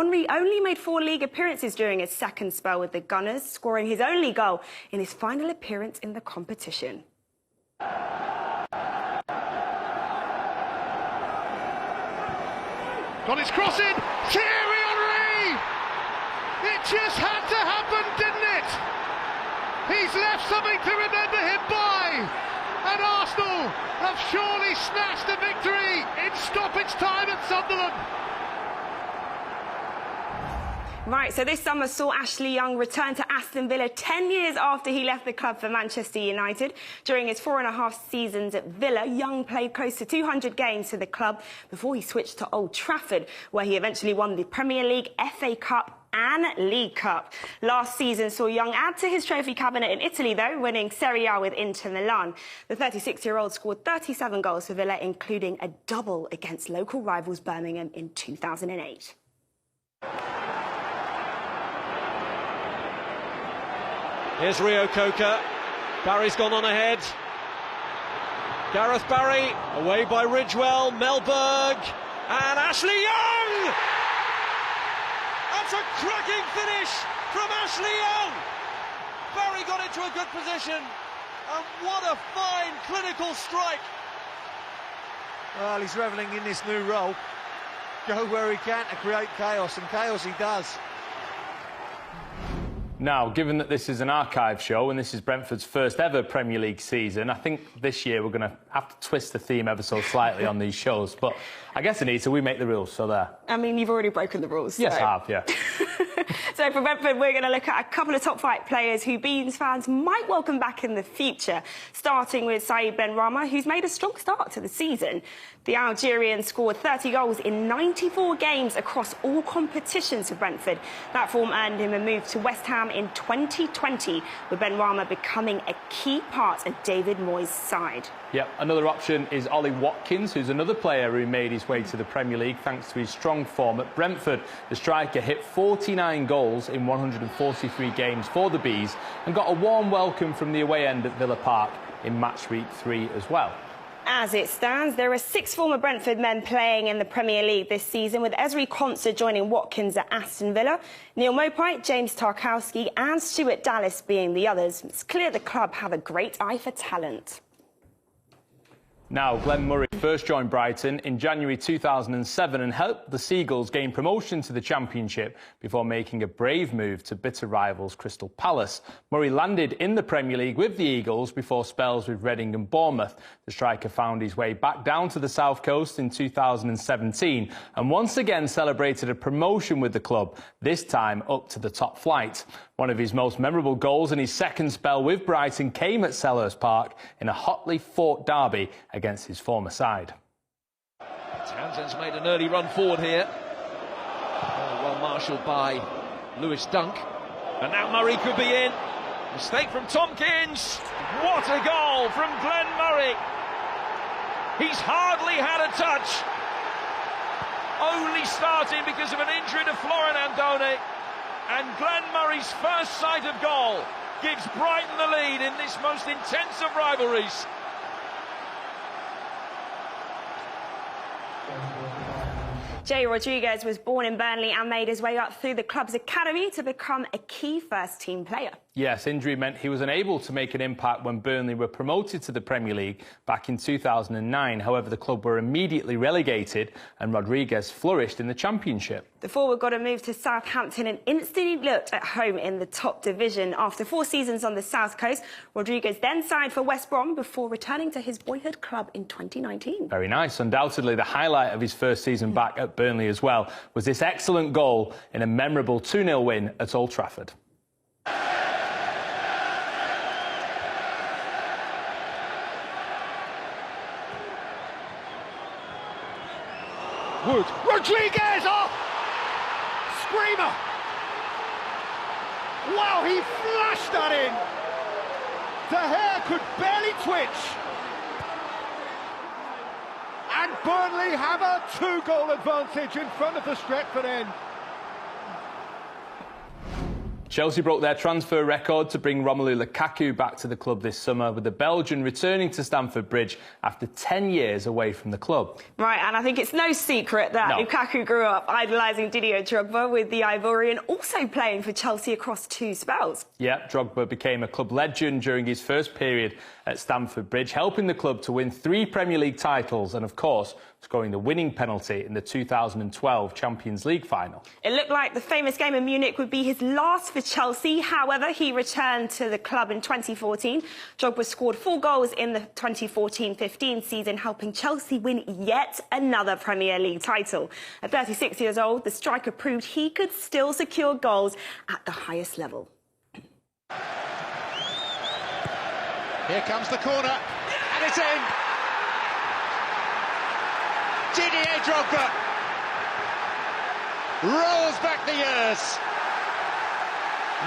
Henry only made 4 league appearances during his second spell with the Gunners, scoring his only goal in his final appearance in the competition. Got his cross in, Thierry Henry! It just had to happen, didn't it? He's left something to remember him by, and Arsenal have surely snatched a victory in stoppage time at Sunderland. Right, so this summer saw Ashley Young return to Aston Villa 10 years after he left the club for Manchester United. During his 4.5 seasons at Villa, Young played close to 200 games for the club before he switched to Old Trafford, where he eventually won the Premier League, FA Cup and League Cup. Last season saw Young add to his trophy cabinet in Italy, though, winning Serie A with Inter Milan. The 36-year-old scored 37 goals for Villa, including a double against local rivals Birmingham in 2008. Here's Rio Coca. Barry's gone on ahead. Gareth Barry, away by Ridgewell, Melberg, and Ashley Young! That's a cracking finish from Ashley Young! Barry got into a good position, and what a fine clinical strike! Well, he's revelling in this new role. Go where he can to create chaos, and chaos he does. Now, given that this is an archive show and this is Brentford's first ever Premier League season, I think this year we're going to have to twist the theme ever so slightly on these shows. But I guess, Anita, we make the rules, so there. I mean, you've already broken the rules. Yes, so. I have, yeah. So for Brentford, we're going to look at a couple of top flight players who Beans fans might welcome back in the future, starting with Saïd Benrahma, who's made a strong start to the season. The Algerian scored 30 goals in 94 games across all competitions for Brentford. That form earned him a move to West Ham in 2020, with Benrahma becoming a key part of David Moyes' side. Yep, another option is Ollie Watkins, who's another player who made his way to the Premier League thanks to his strong form at Brentford. The striker hit 49 goals in 143 games for the Bees and got a warm welcome from the away end at Villa Park in match week 3 as well. As it stands, there are 6 former Brentford men playing in the Premier League this season, with Ezri Konsa joining Watkins at Aston Villa, Neil Maupay, James Tarkowski and Stuart Dallas being the others. It's clear the club have a great eye for talent. Now, Glenn Murray first joined Brighton in January 2007 and helped the Seagulls gain promotion to the Championship before making a brave move to bitter rivals Crystal Palace. Murray landed in the Premier League with the Eagles before spells with Reading and Bournemouth. The striker found his way back down to the South Coast in 2017 and once again celebrated a promotion with the club, this time up to the top flight. One of his most memorable goals in his second spell with Brighton came at Selhurst Park in a hotly fought derby against his former side. Townsend's made an early run forward here. Well marshalled by Lewis Dunk. And now Murray could be in. Mistake from Tompkins. What a goal from Glenn Murray. He's hardly had a touch. Only starting because of an injury to Florian Andone. And Glenn Murray's first sight of goal gives Brighton the lead in this most intense of rivalries. Jay Rodriguez was born in Burnley and made his way up through the club's academy to become a key first-team player. Yes, injury meant he was unable to make an impact when Burnley were promoted to the Premier League back in 2009. However, the club were immediately relegated and Rodriguez flourished in the Championship. The forward got a move to Southampton and instantly looked at home in the top division. After 4 seasons on the South Coast, Rodriguez then signed for West Brom before returning to his boyhood club in 2019. Very nice. Undoubtedly, the highlight of his first season back at Burnley as well was this excellent goal in a memorable 2-0 win at Old Trafford. Wood, Rodriguez, oh! Screamer! Wow, he flashed that in! The hair could barely twitch! And Burnley have a 2-goal advantage in front of the Stretford end. Chelsea broke their transfer record to bring Romelu Lukaku back to the club this summer, with the Belgian returning to Stamford Bridge after 10 years away from the club. Right, and I think it's no secret that Lukaku grew up idolising Didier Drogba, with the Ivorian also playing for Chelsea across 2 spells. Yeah, Drogba became a club legend during his first period at Stamford Bridge, helping the club to win 3 Premier League titles and, of course, scoring the winning penalty in the 2012 Champions League final. It looked like the famous game in Munich would be his last for Chelsea. However, he returned to the club in 2014. Drogba scored 4 goals in the 2014-15 season, helping Chelsea win yet another Premier League title. At 36 years old, the striker proved he could still secure goals at the highest level. Here comes the corner, and it's in. Didier Drogba rolls back the years.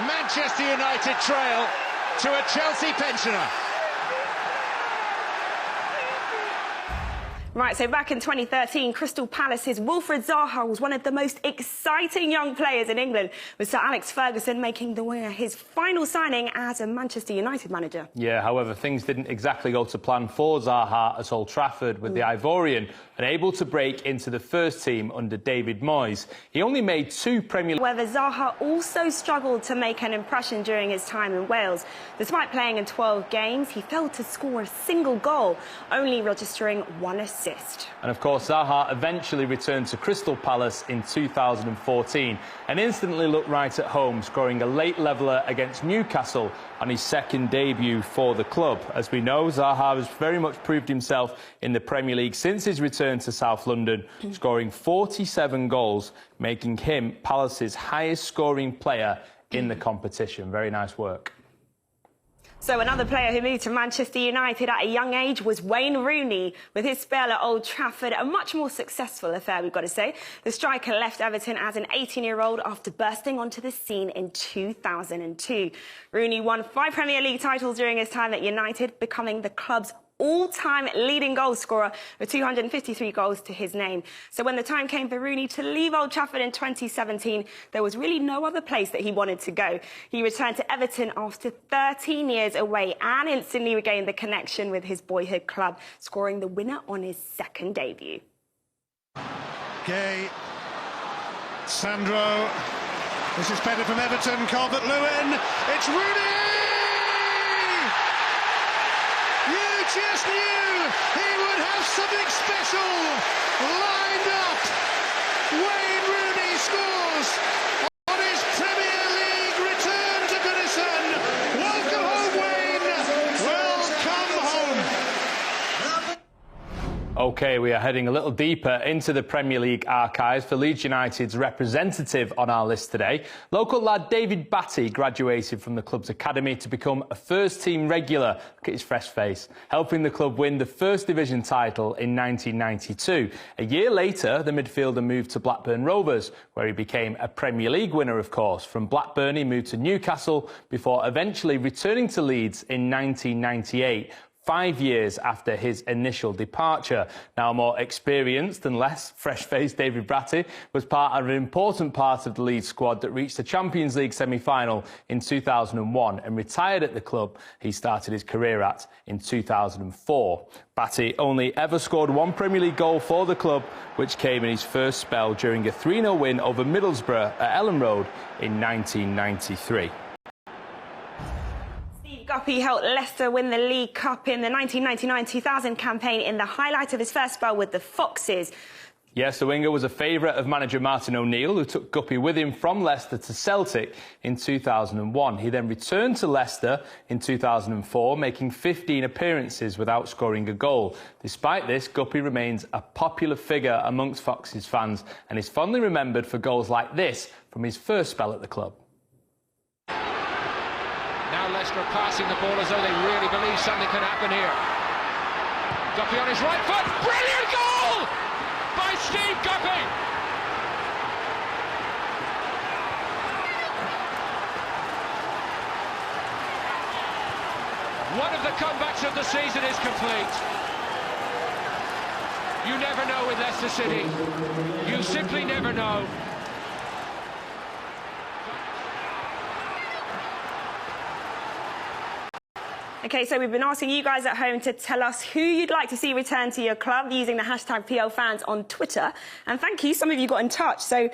Manchester United trail to a Chelsea pensioner. Right, so back in 2013, Crystal Palace's Wilfried Zaha was one of the most exciting young players in England, with Sir Alex Ferguson making the winger his final signing as a Manchester United manager. Yeah, however, things didn't exactly go to plan for Zaha at Old Trafford, with the Ivorian unable to break into the first team under David Moyes. He only made 2 Premier League... However, Zaha also struggled to make an impression during his time in Wales. Despite playing in 12 games, he failed to score a single goal, only registering 1 assist. And of course, Zaha eventually returned to Crystal Palace in 2014 and instantly looked right at home, scoring a late leveller against Newcastle on his second debut for the club. As we know, Zaha has very much proved himself in the Premier League since his return to South London, scoring 47 goals, making him Palace's highest scoring player in the competition. Very nice work. So another player who moved to Manchester United at a young age was Wayne Rooney. With his spell at Old Trafford, a much more successful affair, we've got to say. The striker left Everton as an 18-year-old after bursting onto the scene in 2002. Rooney won 5 Premier League titles during his time at United, becoming the club's all-time leading goal scorer with 253 goals to his name. So when the time came for Rooney to leave Old Trafford in 2017, there was really no other place that he wanted to go. He returned to Everton after 13 years away and instantly regained the connection with his boyhood club, scoring the winner on his second debut. Gay, Sandro, this is better from Everton, Calvert-Lewin, it's Rooney! You just knew he would have something special lined up. Wayne Rooney scores on his Premier League return to Goodison. Welcome home, Wayne. Welcome home. OK, we are heading a little deeper into the Premier League archives for Leeds United's representative on our list today. Local lad David Batty graduated from the club's academy to become a first-team regular. Look at his fresh face. Helping the club win the First Division title in 1992. A year later, the midfielder moved to Blackburn Rovers, where he became a Premier League winner, of course. From Blackburn, he moved to Newcastle before eventually returning to Leeds in 1998. 5 years after his initial departure. Now, more experienced and less fresh-faced David Batty was part of an important part of the Leeds squad that reached the Champions League semi-final in 2001 and retired at the club he started his career at in 2004. Batty only ever scored 1 Premier League goal for the club, which came in his first spell during a 3-0 win over Middlesbrough at Ellen Road in 1993. Guppy helped Leicester win the League Cup in the 1999-2000 campaign in the highlight of his first spell with the Foxes. Yes, the winger was a favourite of manager Martin O'Neill, who took Guppy with him from Leicester to Celtic in 2001. He then returned to Leicester in 2004, making 15 appearances without scoring a goal. Despite this, Guppy remains a popular figure amongst Foxes fans and is fondly remembered for goals like this from his first spell at the club. Now Leicester are passing the ball as though they really believe something can happen here. Guppy on his right foot. Brilliant goal by Steve Guppy. One of the comebacks of the season is complete. You never know with Leicester City. You simply never know. Okay, so we've been asking you guys at home to tell us who you'd like to see return to your club using the hashtag PLFans on Twitter. And thank you, some of you got in touch. So